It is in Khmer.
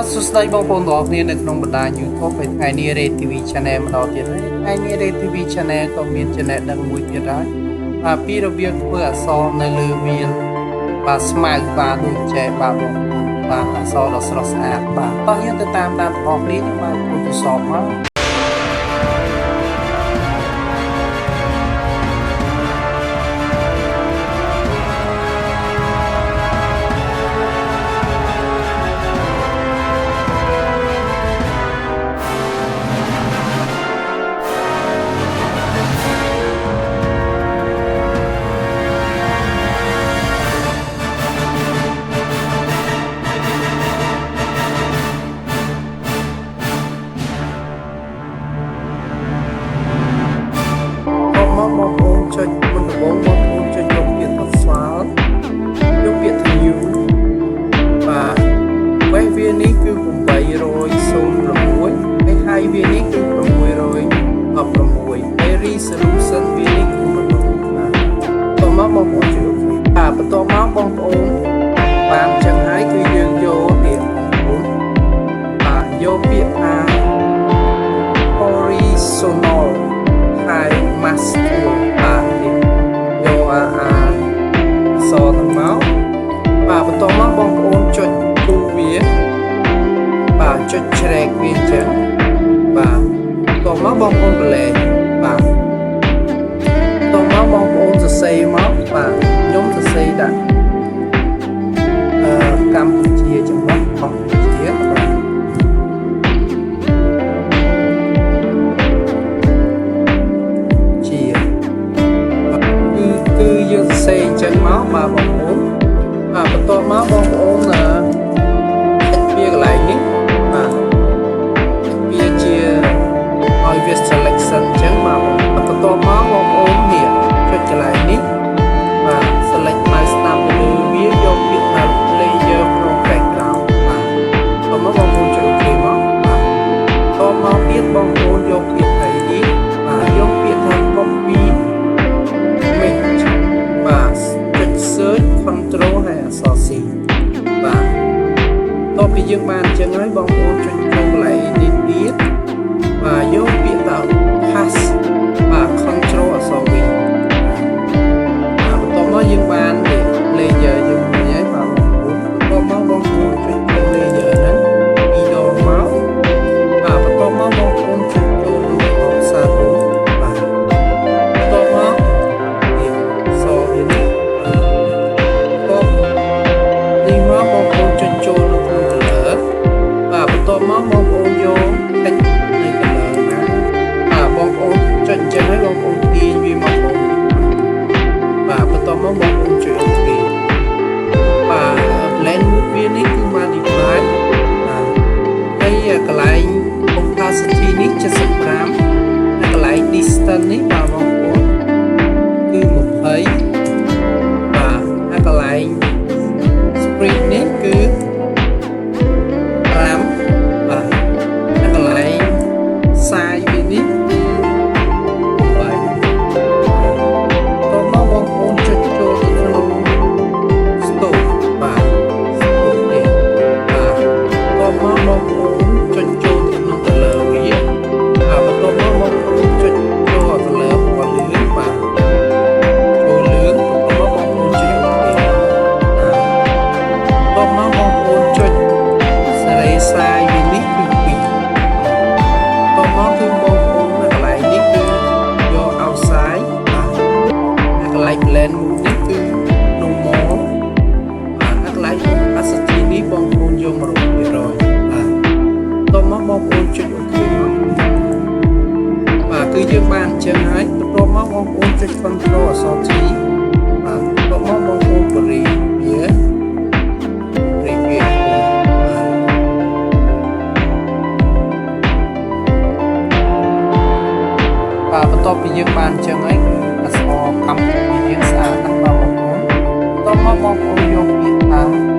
សួស្តីបងប្អូនទាំងអស់គ្នានៅក្នុងបណ្ដាញ YouTube ហើយថ្ងៃនេះ Rad TV Channel ម្ដងទៀតហើយថ្ងៃនេះ Rad TV Channel ក៏មាន Channel ដឹងមួយទៀតហើយបាទពីរបៀបធ្វើអក្សរនៅលើវាលបាទស្មៅបាទដូចចែបាទបងបាទអក្សរដ៏ស្រស់ស្អាតបាទតោះយើងទៅតាមបងប្អូននេះបាទ Photoshop មកបងប្អូនចុចមុនដំបូងបងប្អូនចុចយកពាក្យថាស្វាលយកពាក្យថា new បាទវេះវានេះគឺ806ហើយវានេះគឺ616ហើយ resolution វានេះគឺ1បាទតោះមកបងប្អូនចុចអូខេបាទបន្ទាប់មកបងប្អូនបានចឹងហើយគឺយើងយកនេះបងប្អូនបាទយកពាក្យថា horizontalហើយ mask tool បាទនេះយកអសទាំងមកបាទបន្ទាប់មកបងប្អូនចុចគូវាបាទចុចជ្រែកវាអញ្ចឹងបាទបន្ទាប់មកបងប្អូនបន្លែងបាទបន្ទាប់មកបងប្អូនសរសេរមកបាទខ្ញុំសរសេរដាក់កម្ពុជាចំណុចកម្ពុជាបាទគឺយើងសរសេរអញ្ចឹងមកបាទបងប្អូនបាទបន្ទាប់មកបងប្អូនវាកន្លែងនេះបាទវាជាឲ្យវា selection អញ្ចឹងបាទបន្ទាប់មកបងប្អូននេះចុចកន្លែងនេះបាទ select mouse តាមទៅលើវាយកពាក្យថា layer from background បាទបន្ទាប់មកបងប្អូនចុច OK មកបាទបន្ទាប់មកទៀតបងប្អូនយកពាក្យថានេះបាទយកពាក្យថា copyបាទចុច search control ហើយអក្សរ C បាទតោះពីយើងបានអញ្ចឹងហើយបងប្អូនចុចចូលកន្លែងនេះទៀតបាទយកពាក្យថា pass បាទ control អក្សរ V បាទបន្ទាប់មកយើងបាន layer យើងមួយហើយបាទបងប្អូនបន្ទាប់មកបងប្អូនចុចចូល layer ហ្នឹងពីរដងមកបាទបន្ទាប់មកបងប្អូនចុចចូលក្នុងខ្សែរូបបាទបន្ទាប់មកមកបងប្អូនយកតិចនៃ color ណាបាទបងប្អូនចុចអញ្ចឹងហើយបងប្អូនទាញវាមកបងបាទបន្ទាប់មកបងប្អូនចុច OK បាទ blend វានេះគឺ modify បាទហើយកន្លែង opacity នេះ75ហើយកន្លែង distance នេះបាទបងប្អូនគឺ20បាទហើយកន្លែង split នេះគឺសាយវានេះបាទតោះមកបងប្អូនចុចចូលទៅក្នុង stove បាទ stove នេះបាទតោះមកបងប្អូនចុចចូលទៅក្នុង color វាបាទបន្ទាប់មកបងប្អូនចុចចូល color ពណ៌លឿងបាទចូលលឿងបន្ទាប់មកបងប្អូនចុច OK បាទតោះមកបងប្អូនចុចសេរីសាយវានេះគឺមកគឺបងប្អូននៅកន្លែងនេះគឺយក outside បាទនៅកន្លែង blend នេះគឺ normal បាទនៅកន្លែង opacity នេះបងប្អូនយក100%បាទតោះមកបងប្អូនចុច OK មកបាទគឺយើងបានអញ្ចឹងហើយបន្ទាប់មកបងប្អូនចុច control អក្សរ T បាទបន្ទាប់មកបងប្អូនបរិយាបាទបន្ទាប់ពីយើងបានអញ្ចឹងហើយគឺអក្សរកម្ពុជាយើងស្អាតណាស់បងប្អូនបន្ទាប់មកបងប្អូនយកពាក្យថា